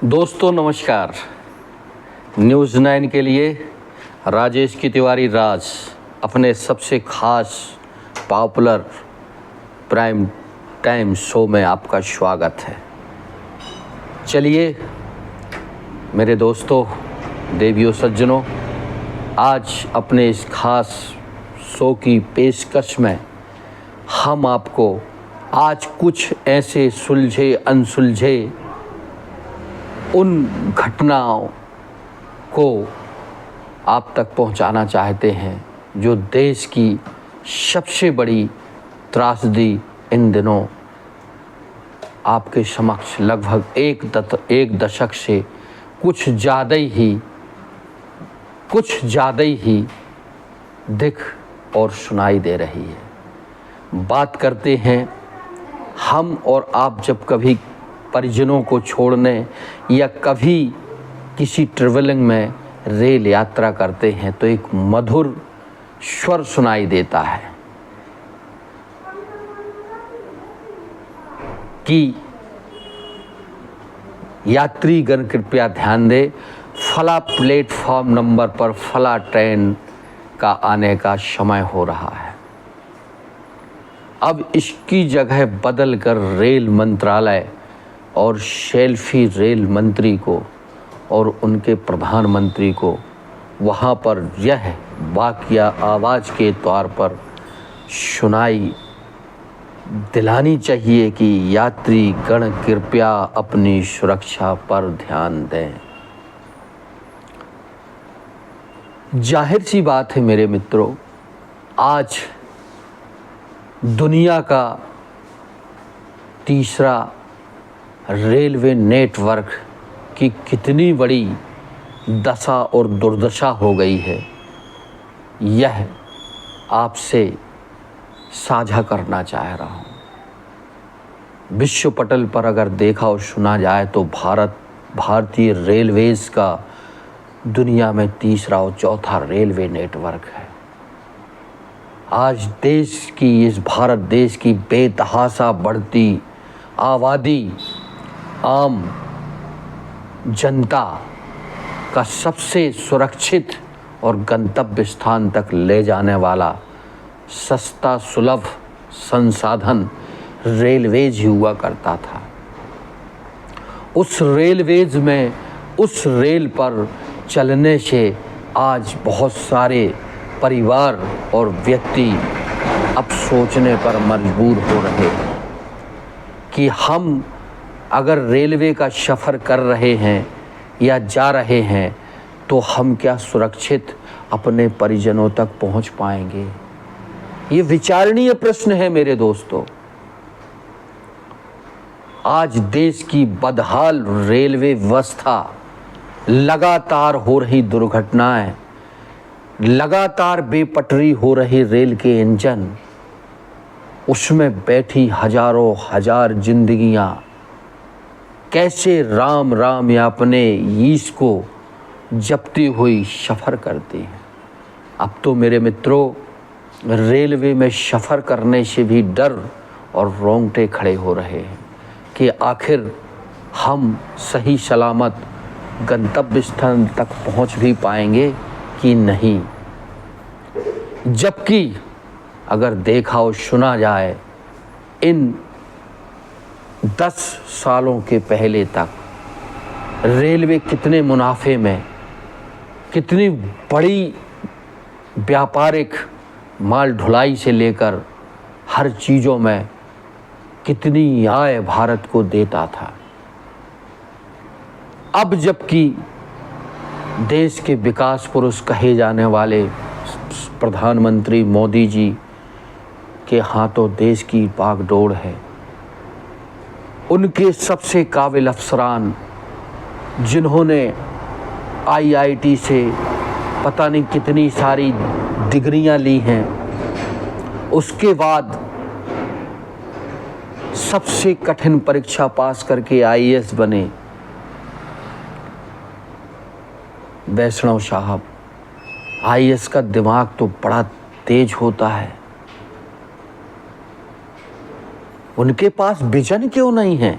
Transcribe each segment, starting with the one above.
दोस्तों नमस्कार। न्यूज़ 9 के लिए राजेश की तिवारी राज अपने सबसे खास पॉपुलर प्राइम टाइम शो में आपका स्वागत है। चलिए मेरे दोस्तों, देवियों, सज्जनों, आज अपने इस खास शो की पेशकश में हम आपको आज कुछ ऐसे सुलझे अनसुलझे उन घटनाओं को आप तक पहुंचाना चाहते हैं जो देश की सबसे बड़ी त्रासदी इन दिनों आपके समक्ष लगभग एक दशक से कुछ ज़्यादा ही दिख और सुनाई दे रही है। बात करते हैं हम और आप जब कभी परिजनों को छोड़ने या कभी किसी ट्रैवलिंग में रेल यात्रा करते हैं तो एक मधुर स्वर सुनाई देता है कि यात्रीगण कृपया ध्यान दें, फला प्लेटफॉर्म नंबर पर फला ट्रेन का आने का समय हो रहा है। अब इसकी जगह बदलकर रेल मंत्रालय और सेल्फी रेल मंत्री को और उनके प्रधानमंत्री को वहाँ पर यह वाकया आवाज़ के तौर पर सुनाई दिलानी चाहिए कि यात्री गण कृपया अपनी सुरक्षा पर ध्यान दें। जाहिर सी बात है मेरे मित्रों, आज दुनिया का तीसरा रेलवे नेटवर्क की कितनी बड़ी दशा और दुर्दशा हो गई है, यह आपसे साझा करना चाह रहा हूँ। विश्व पटल पर अगर देखा और सुना जाए तो भारतीय रेलवेज़ का दुनिया में तीसरा और चौथा रेलवे नेटवर्क है। आज भारत देश की बेतहाशा बढ़ती आबादी आम जनता का सबसे सुरक्षित और गंतव्य स्थान तक ले जाने वाला सस्ता सुलभ संसाधन रेलवेज ही हुआ करता था। उस रेलवेज में उस रेल पर चलने से आज बहुत सारे परिवार और व्यक्ति अब सोचने पर मजबूर हो रहे हैं कि हम अगर रेलवे का सफ़र कर रहे हैं या जा रहे हैं तो हम क्या सुरक्षित अपने परिजनों तक पहुंच पाएंगे। ये विचारणीय प्रश्न है मेरे दोस्तों। आज देश की बदहाल रेलवे व्यवस्था, लगातार हो रही दुर्घटनाएं, लगातार बेपटरी हो रही रेल के इंजन, उसमें बैठी हजारों हजार जिंदगियां कैसे राम राम या अपने ईश को जपती हुई सफ़र करती हैं। अब तो मेरे मित्रों, रेलवे में सफ़र करने से भी डर और रोंगटे खड़े हो रहे हैं कि आखिर हम सही सलामत गंतव्य स्थान तक पहुंच भी पाएंगे कि नहीं। जबकि अगर देखा और सुना जाए, इन 10 सालों के पहले तक रेलवे कितने मुनाफे में, कितनी बड़ी व्यापारिक माल ढुलाई से लेकर हर चीज़ों में कितनी आय भारत को देता था। अब जबकि देश के विकास पुरुष कहे जाने वाले प्रधानमंत्री मोदी जी के हाथों देश की बागडोर है, उनके सबसे काबिल अफसरान जिन्होंने IIT से पता नहीं कितनी सारी डिग्रियां ली हैं, उसके बाद सबसे कठिन परीक्षा पास करके IAS बने वैष्णव साहब। IAS का दिमाग तो बड़ा तेज होता है, उनके पास विजन क्यों नहीं है?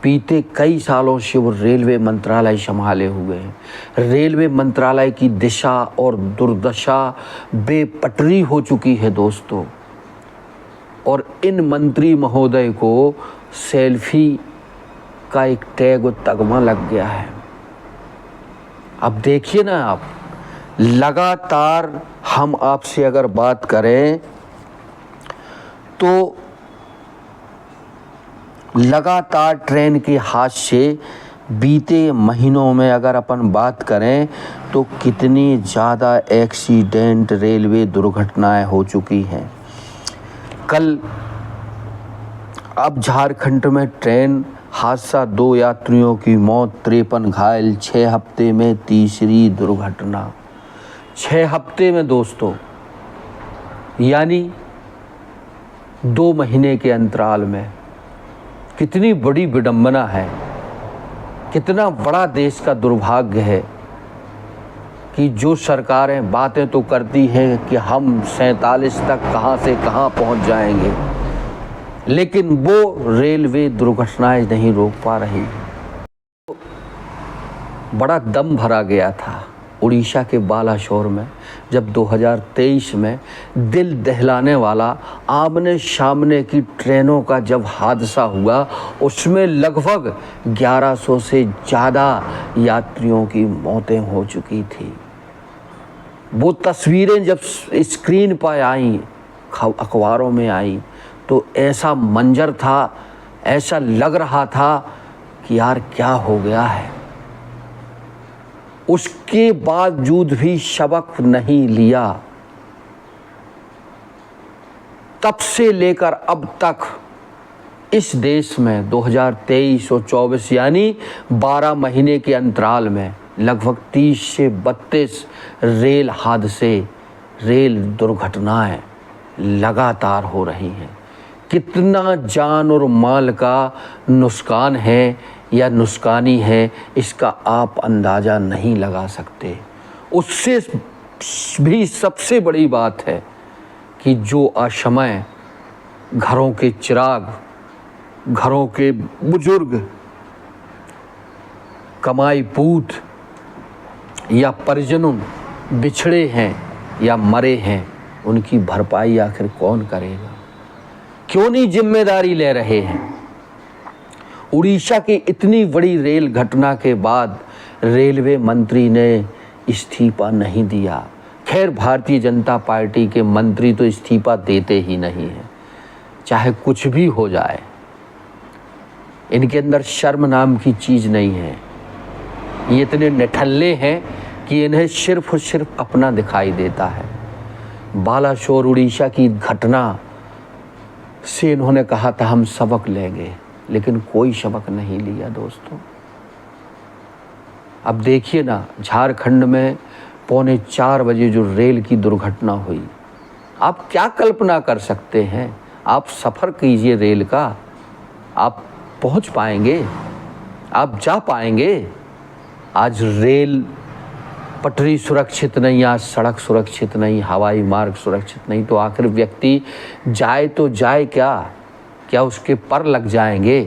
बीते कई सालों से वो रेलवे मंत्रालय संभाले हुए हैं। रेलवे मंत्रालय की दिशा और दुर्दशा बेपटरी हो चुकी है दोस्तों, और इन मंत्री महोदय को सेल्फी का एक टैग और तगमा लग गया है। अब देखिए ना आप, लगातार हम आपसे अगर बात करें तो लगातार ट्रेन के हादसे बीते महीनों में अगर अपन बात करें तो कितनी ज़्यादा एक्सीडेंट, रेलवे दुर्घटनाएं हो चुकी हैं। कल अब झारखंड में ट्रेन हादसा, 2 यात्रियों की मौत, 53 घायल, 6 हफ्ते में तीसरी दुर्घटना। 6 हफ्ते में दोस्तों, यानी 2 महीने के अंतराल में। कितनी बड़ी विडंबना है, कितना बड़ा देश का दुर्भाग्य है कि जो सरकारें बातें तो करती हैं कि हम 47 तक कहां से कहां पहुंच जाएंगे, लेकिन वो रेलवे दुर्घटनाएं नहीं रोक पा रही। बड़ा दम भरा गया था उड़ीसा के बालासोर में, जब 2023 में दिल दहलाने वाला आमने सामने की ट्रेनों का जब हादसा हुआ, उसमें लगभग 1100 से ज़्यादा यात्रियों की मौतें हो चुकी थी। वो तस्वीरें जब स्क्रीन पर आई, अखबारों में आई, तो ऐसा मंजर था, ऐसा लग रहा था कि यार क्या हो गया है। उसके बावजूद भी सबक नहीं लिया। तब से लेकर अब तक इस देश में 2023 और 24 यानी 12 महीने के अंतराल में लगभग 30 से 32 रेल हादसे, रेल दुर्घटनाएं लगातार हो रही हैं। कितना जान और माल का नुकसान है या नुकसानी है, इसका आप अंदाज़ा नहीं लगा सकते। उससे भी सबसे बड़ी बात है कि जो असमय घरों के चिराग, घरों के बुजुर्ग, कमाई पूत या परिजनों बिछड़े हैं या मरे हैं, उनकी भरपाई आखिर कौन करेगा? क्यों नहीं जिम्मेदारी ले रहे हैं? उड़ीसा की इतनी बड़ी रेल घटना के बाद रेलवे मंत्री ने इस्तीफा नहीं दिया। खैर, भारतीय जनता पार्टी के मंत्री तो इस्तीफा देते ही नहीं हैं, चाहे कुछ भी हो जाए। इनके अंदर शर्म नाम की चीज़ नहीं है। ये इतने निठल्ले हैं कि इन्हें सिर्फ और सिर्फ अपना दिखाई देता है। बालासोर उड़ीसा की घटना से इन्होंने कहा था हम सबक लेंगे, लेकिन कोई सबक नहीं लिया दोस्तों। अब देखिए ना, झारखंड में 3:45 बजे जो रेल की दुर्घटना हुई, आप क्या कल्पना कर सकते हैं? आप सफ़र कीजिए रेल का, आप पहुंच पाएंगे? आप जा पाएंगे? आज रेल पटरी सुरक्षित नहीं, आज सड़क सुरक्षित नहीं, हवाई मार्ग सुरक्षित नहीं, तो आखिर व्यक्ति जाए तो जाए क्या उसके पर लग जाएंगे?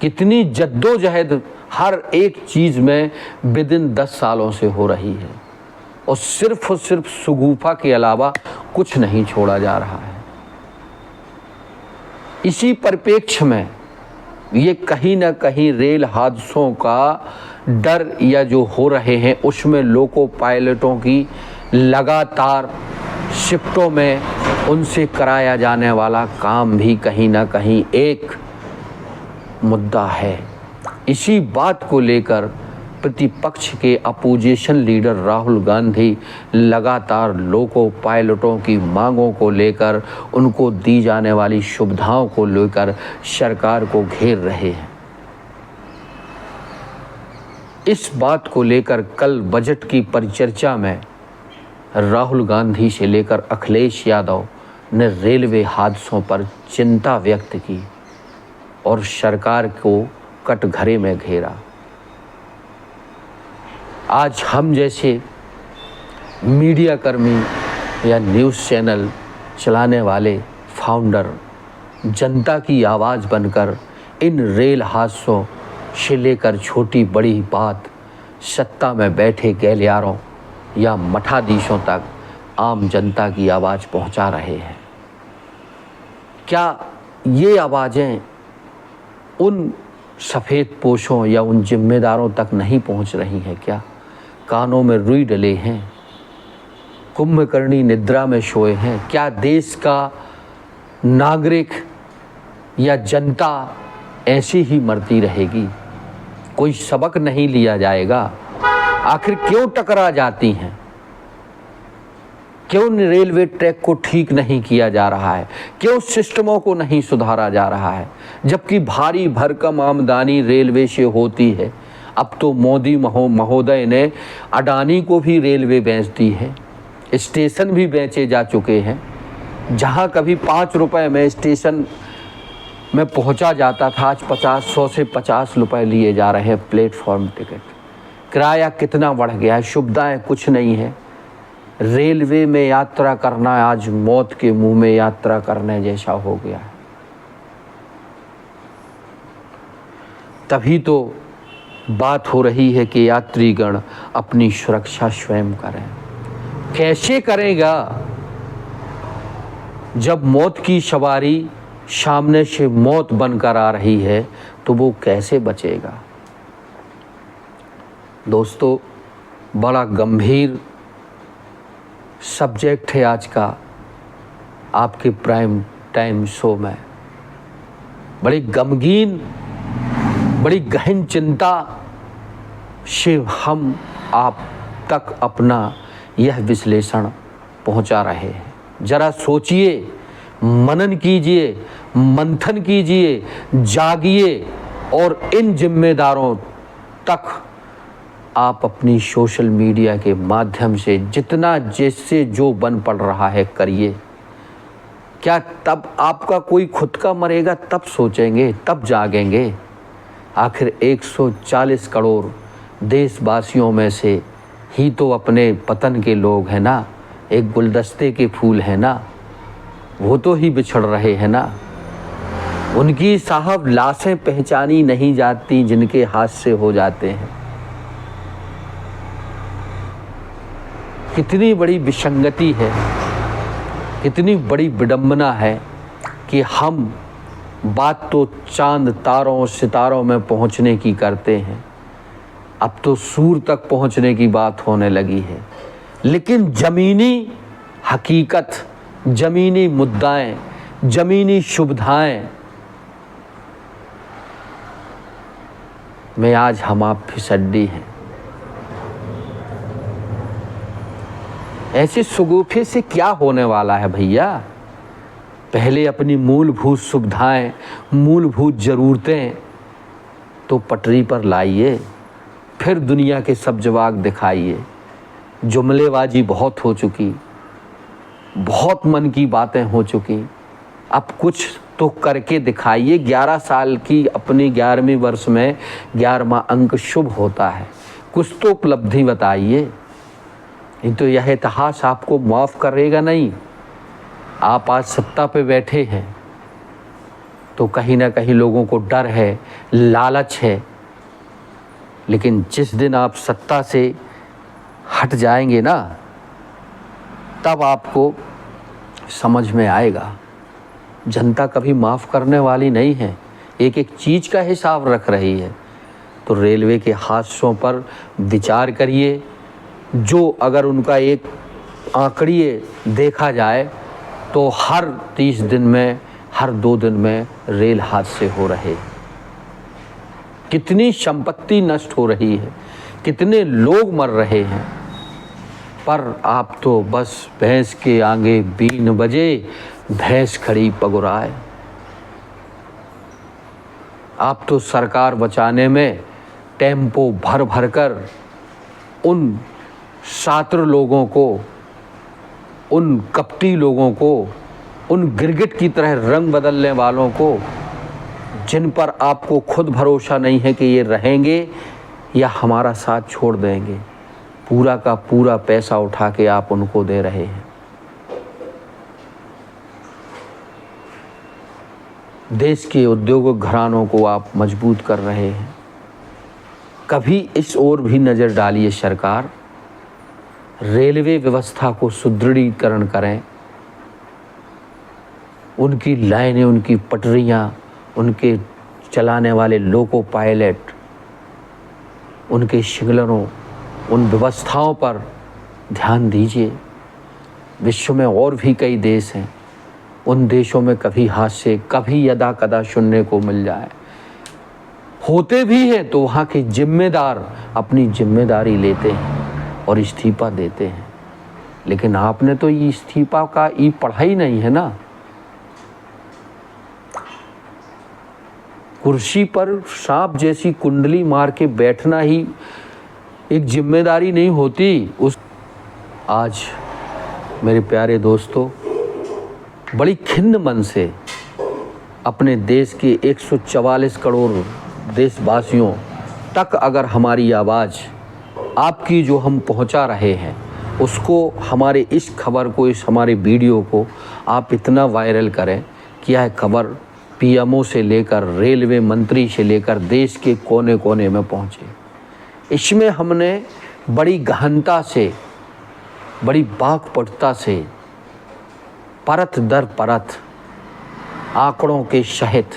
कितनी जद्दोजहद हर एक चीज़ में विदिन 10 सालों से हो रही है, और सिर्फ शगुफा के अलावा कुछ नहीं छोड़ा जा रहा है। इसी परिप्रेक्ष्य में ये कहीं ना कहीं रेल हादसों का डर या जो हो रहे हैं, उसमें लोको पायलटों की लगातार शिफ्टों में उनसे कराया जाने वाला काम भी कहीं ना कहीं एक मुद्दा है। इसी बात को लेकर प्रतिपक्ष के अपोजिशन लीडर राहुल गांधी लगातार लोको पायलटों की मांगों को लेकर, उनको दी जाने वाली सुविधाओं को लेकर सरकार को घेर रहे हैं। इस बात को लेकर कल बजट की परिचर्चा में राहुल गांधी से लेकर अखिलेश यादव ने रेलवे हादसों पर चिंता व्यक्त की और सरकार को कटघरे में घेरा। आज हम जैसे मीडिया कर्मी या न्यूज़ चैनल चलाने वाले फाउंडर जनता की आवाज़ बनकर इन रेल हादसों से लेकर छोटी बड़ी बात सत्ता में बैठे गलियारों या मठाधीशों तक आम जनता की आवाज़ पहुंचा रहे हैं। क्या ये आवाज़ें उन सफ़ेद पोशों या उन जिम्मेदारों तक नहीं पहुंच रही हैं? क्या कानों में रुई डले हैं, कुंभकर्णी निद्रा में सोए हैं? क्या देश का नागरिक या जनता ऐसी ही मरती रहेगी? कोई सबक नहीं लिया जाएगा? आखिर क्यों टकरा जाती हैं? क्यों रेलवे ट्रैक को ठीक नहीं किया जा रहा है? क्यों सिस्टमों को नहीं सुधारा जा रहा है? जबकि भारी भरकम आमदनी रेलवे से होती है। अब तो मोदी महोदय ने अडानी को भी रेलवे बेच दी है, स्टेशन भी बेचे जा चुके हैं। जहां कभी 5 रुपए में स्टेशन में पहुंचा जाता था, आज 100 से 50 रुपए लिए जा रहे हैं प्लेटफॉर्म टिकट। किराया कितना बढ़ गया है, सुविधाएं कुछ नहीं है। रेलवे में यात्रा करना आज मौत के मुंह में यात्रा करने जैसा हो गया है। तभी तो बात हो रही है कि यात्रीगण अपनी सुरक्षा स्वयं करें। कैसे करेगा जब मौत की सवारी सामने से मौत बनकर आ रही है, तो वो कैसे बचेगा? दोस्तों, बड़ा गंभीर सब्जेक्ट है आज का आपके प्राइम टाइम शो में। बड़ी गमगीन, बड़ी गहन चिंता से हम आप तक अपना यह विश्लेषण पहुंचा रहे हैं। जरा सोचिए, मनन कीजिए, मंथन कीजिए, जागिए और इन जिम्मेदारों तक आप अपनी सोशल मीडिया के माध्यम से जितना जैसे जो बन पड़ रहा है करिए। क्या तब आपका कोई खुद का मरेगा तब सोचेंगे, तब जागेंगे? आखिर 140 करोड़ देशवासियों में से ही तो अपने पतन के लोग हैं ना, एक गुलदस्ते के फूल हैं ना, वो तो ही बिछड़ रहे हैं ना। उनकी साहब लाशें पहचानी नहीं जाती जिनके हाथ से हो जाते हैं। कितनी बड़ी विसंगति है, कितनी बड़ी विडंबना है कि हम बात तो चांद तारों सितारों में पहुंचने की करते हैं, अब तो सूर तक पहुंचने की बात होने लगी है। लेकिन ज़मीनी हकीकत, ज़मीनी मुद्दाएं, ज़मीनी सुविधाएं में आज हम आप फिसड्डी हैं। ऐसे सुगुफे से क्या होने वाला है भैया? पहले अपनी मूलभूत सुविधाएं, मूलभूत ज़रूरतें तो पटरी पर लाइए, फिर दुनिया के सब जवाब दिखाइए। जुमलेबाजी बहुत हो चुकी, बहुत मन की बातें हो चुकी, अब कुछ तो करके दिखाइए। 11 साल की अपनी 11वीं वर्ष में 11वां अंक शुभ होता है, कुछ तो उपलब्धि बताइए। नहीं तो यह इतिहास आपको माफ़ करेगा नहीं। आप आज सत्ता पे बैठे हैं तो कहीं ना कहीं लोगों को डर है, लालच है, लेकिन जिस दिन आप सत्ता से हट जाएंगे ना, तब आपको समझ में आएगा जनता कभी माफ़ करने वाली नहीं है, एक एक चीज़ का हिसाब रख रही है। तो रेलवे के हादसों पर विचार करिए, जो अगर उनका एक आंकड़ीय देखा जाए तो हर 30 दिन में, हर 2 दिन में रेल हादसे हो रहे। कितनी संपत्ति नष्ट हो रही है, कितने लोग मर रहे हैं, पर आप तो बस भैंस के आगे बीन बजे भैंस खड़ी पगुराए। आप तो सरकार बचाने में टेम्पो भर भर कर उन छात्र लोगों को, उन कपटी लोगों को, उन गिरगिट की तरह रंग बदलने वालों को, जिन पर आपको खुद भरोसा नहीं है कि ये रहेंगे या हमारा साथ छोड़ देंगे, पूरा का पूरा पैसा उठा के आप उनको दे रहे हैं। देश के उद्योग घरानों को आप मजबूत कर रहे हैं। कभी इस ओर भी नज़र डालिए सरकार, रेलवे व्यवस्था को सुदृढ़ीकरण करें, उनकी लाइनें, उनकी पटरियाँ, उनके चलाने वाले लोको पायलट, उनके सिग्नलों, उन व्यवस्थाओं पर ध्यान दीजिए। विश्व में और भी कई देश हैं, उन देशों में कभी हादसे, कभी यदा कदा सुनने को मिल जाए, होते भी हैं तो वहाँ के जिम्मेदार अपनी जिम्मेदारी लेते हैं और इस्तीफा देते हैं। लेकिन आपने तो ये इस्तीफा का ई पढ़ा ही नहीं है ना। कुर्सी पर सांप जैसी कुंडली मार के बैठना ही एक जिम्मेदारी नहीं होती। आज मेरे प्यारे दोस्तों, बड़ी खिन्न मन से अपने देश के 144 करोड़ देशवासियों तक अगर हमारी आवाज़ आपकी जो हम पहुंचा रहे हैं, उसको, हमारे इस खबर को, इस हमारे वीडियो को आप इतना वायरल करें कि यह खबर पीएमओ से लेकर रेलवे मंत्री से लेकर देश के कोने कोने में पहुंचे। इसमें हमने बड़ी गहनता से, बड़ी बाकपटुता से, परत दर परत आंकड़ों के सहित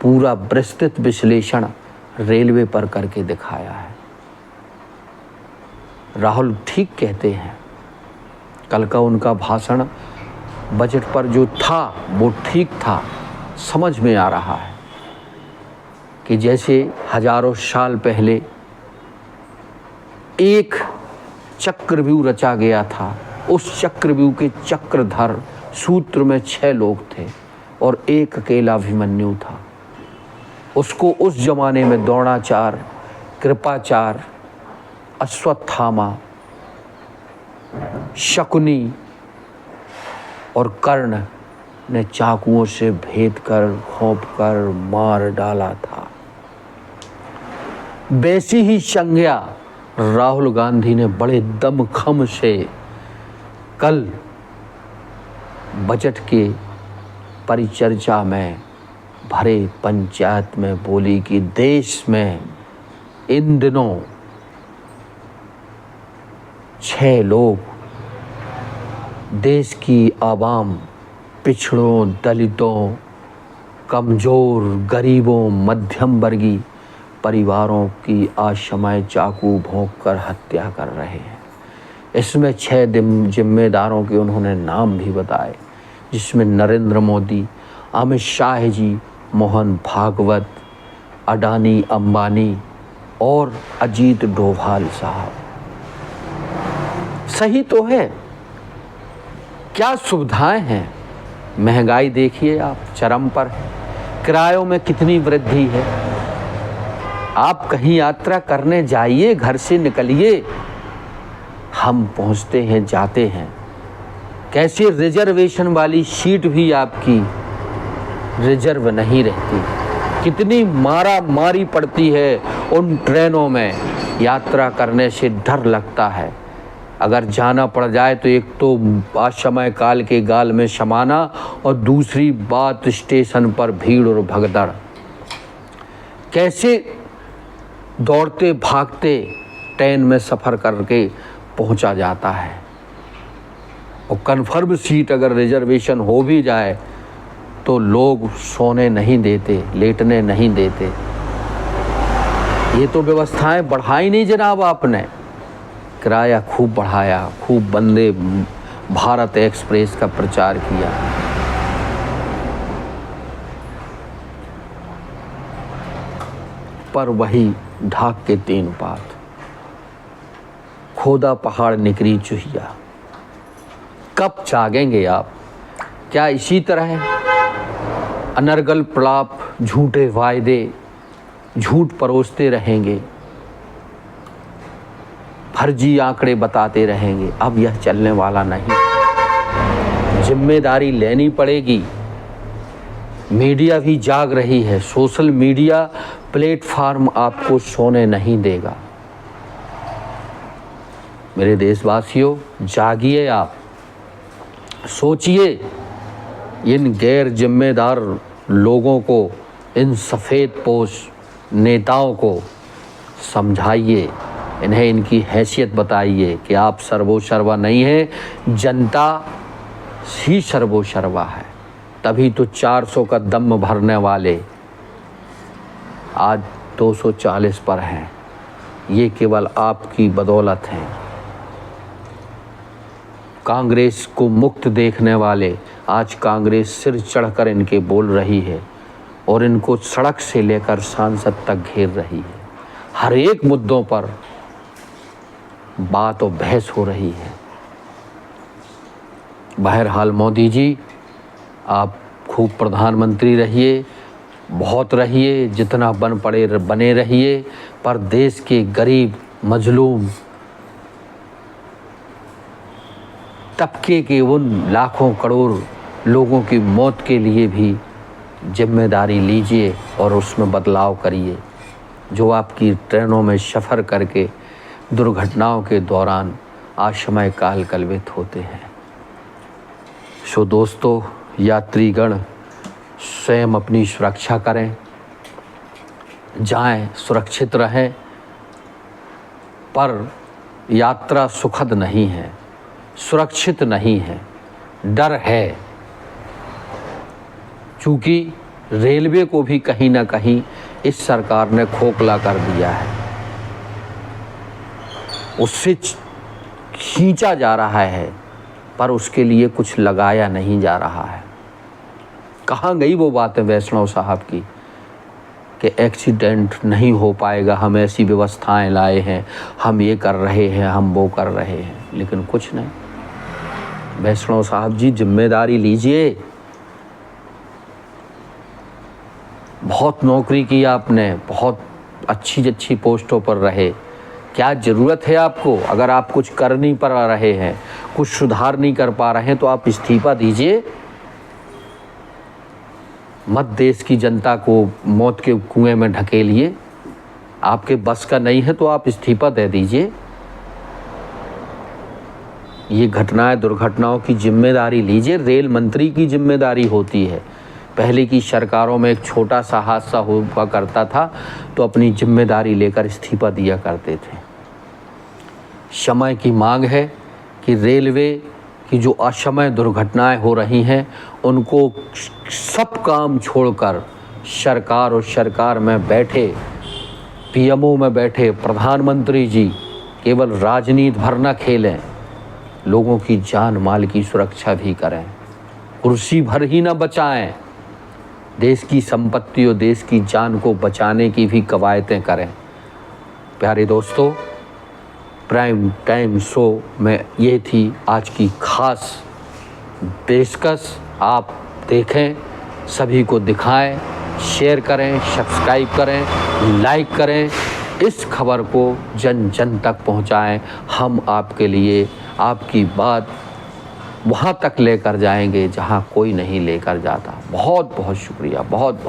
पूरा विस्तृत विश्लेषण रेलवे पर करके दिखाया है। राहुल ठीक कहते हैं, कल का उनका भाषण बजट पर जो था वो ठीक था। समझ में आ रहा है कि जैसे हजारों साल पहले एक चक्रव्यूह रचा गया था, उस चक्रव्यूह के चक्रधर सूत्र में 6 लोग थे और एक अकेला अभिमन्यु था। उसको उस जमाने में द्रोणाचार्य, कृपाचार्य, अश्वत्थामा, शकुनी और कर्ण ने चाकुओं से भेद कर, घोंप कर मार डाला था। वैसी ही संज्ञा राहुल गांधी ने बड़े दमखम से कल बजट के परिचर्चा में भरे पंचायत में बोली कि देश में इन दिनों 6 लोग देश की आवाम, पिछड़ों, दलितों, कमज़ोर, गरीबों, मध्यम वर्गीय परिवारों की असमय चाकू भोंक कर हत्या कर रहे हैं। इसमें 6 जिम्मेदारों के उन्होंने नाम भी बताए, जिसमें नरेंद्र मोदी, अमित शाह जी, मोहन भागवत, अडानी अंबानी और अजीत डोभाल साहब। सही तो है, क्या सुविधाएं हैं। महंगाई देखिए आप, चरम पर है। किरायों में कितनी वृद्धि है। आप कहीं यात्रा करने जाइए, घर से निकलिए, हम पहुंचते हैं, जाते हैं, कैसे रिजर्वेशन वाली सीट भी आपकी रिजर्व नहीं रहती। कितनी मारा मारी पड़ती है उन ट्रेनों में, यात्रा करने से डर लगता है। अगर जाना पड़ जाए तो एक तो असमय काल के गाल में समाना, और दूसरी बात स्टेशन पर भीड़ और भगदड़। कैसे दौड़ते भागते ट्रेन में सफ़र करके पहुंचा जाता है। और कन्फर्म सीट अगर रिजर्वेशन हो भी जाए तो लोग सोने नहीं देते, लेटने नहीं देते। ये तो व्यवस्थाएं बढ़ाई नहीं जनाब आपने। किराया खूब बढ़ाया, खूब वंदे भारत एक्सप्रेस का प्रचार किया। पर वही ढाक के 3 पात, खोदा पहाड़ निकरी चुहिया। कब जागेंगे आप? क्या इसी तरह अनर्गल प्रलाप, झूठे वायदे, झूठ परोसते रहेंगे, फर्जी आंकड़े बताते रहेंगे? अब यह चलने वाला नहीं। जिम्मेदारी लेनी पड़ेगी। मीडिया भी जाग रही है। सोशल मीडिया प्लेटफॉर्म आपको सोने नहीं देगा। मेरे देशवासियों, जागिए आप, सोचिए। इन गैर जिम्मेदार लोगों को, इन सफ़ेद पोश नेताओं को समझाइए, इन्हें इनकी हैसियत बताइए कि आप सर्वोसर्वा नहीं हैं, जनता ही सर्वोसर्वा है। तभी तो 400 का दम भरने वाले आज 240 पर हैं। ये केवल आपकी बदौलत है। कांग्रेस को मुक्त देखने वाले आज कांग्रेस सिर चढ़कर इनके बोल रही है और इनको सड़क से लेकर सांसद तक घेर रही है। हर एक मुद्दों पर बात और बहस हो रही है। बहरहाल मोदी जी, आप खूब प्रधानमंत्री रहिए, बहुत रहिए, जितना बने रहिए, पर देश के गरीब मजलूम तबके के उन लाखों करोड़ लोगों की मौत के लिए भी जिम्मेदारी लीजिए और उसमें बदलाव करिए, जो आपकी ट्रेनों में सफ़र करके दुर्घटनाओं के दौरान आशमय काल कलवित होते हैं। सो दोस्तों, यात्रीगण स्वयं अपनी सुरक्षा करें, जाएं, सुरक्षित रहें, पर यात्रा सुखद नहीं है, सुरक्षित नहीं है, डर है। चूँकि रेलवे को भी कहीं ना कहीं इस सरकार ने खोखला कर दिया है, उससे खींचा जा रहा है, पर उसके लिए कुछ लगाया नहीं जा रहा है। कहाँ गई वो बातें वैष्णव साहब की कि एक्सीडेंट नहीं हो पाएगा, हम ऐसी व्यवस्थाएं लाए हैं, हम ये कर रहे हैं, हम वो कर रहे हैं, लेकिन कुछ नहीं। वैष्णव साहब जी, जिम्मेदारी लीजिए। बहुत नौकरी की आपने, बहुत अच्छी पोस्टों पर रहे, क्या ज़रूरत है आपको? अगर आप कुछ कर नहीं पा रहे हैं, कुछ सुधार नहीं कर पा रहे हैं, तो आप इस्तीफा दीजिए। मत देश की जनता को मौत के कुएं में ढकेलिए। आपके बस का नहीं है तो आप इस्तीफा दे दीजिए। ये घटनाएं, दुर्घटनाओं की जिम्मेदारी लीजिए। रेल मंत्री की जिम्मेदारी होती है। पहले की सरकारों में एक छोटा सा हादसा हुआ करता था तो अपनी जिम्मेदारी लेकर इस्तीफा दिया करते थे। समय की मांग है कि रेलवे की जो असमय दुर्घटनाएं हो रही हैं, उनको सब काम छोड़कर सरकार में बैठे, पीएमओ में बैठे प्रधानमंत्री जी केवल राजनीति भर न खेलें, लोगों की जान माल की सुरक्षा भी करें। कुर्सी भर ही न बचाएं, देश की संपत्ति और देश की जान को बचाने की भी कवायतें करें। प्यारे दोस्तों, प्राइम टाइम शो में ये थी आज की खास पेशकश। आप देखें, सभी को दिखाएं, शेयर करें, सब्सक्राइब करें, लाइक करें, इस खबर को जन जन तक पहुंचाएं। हम आपके लिए आपकी बात वहाँ तक लेकर जाएंगे जहाँ कोई नहीं लेकर जाता। बहुत बहुत शुक्रिया, बहुत बहुत।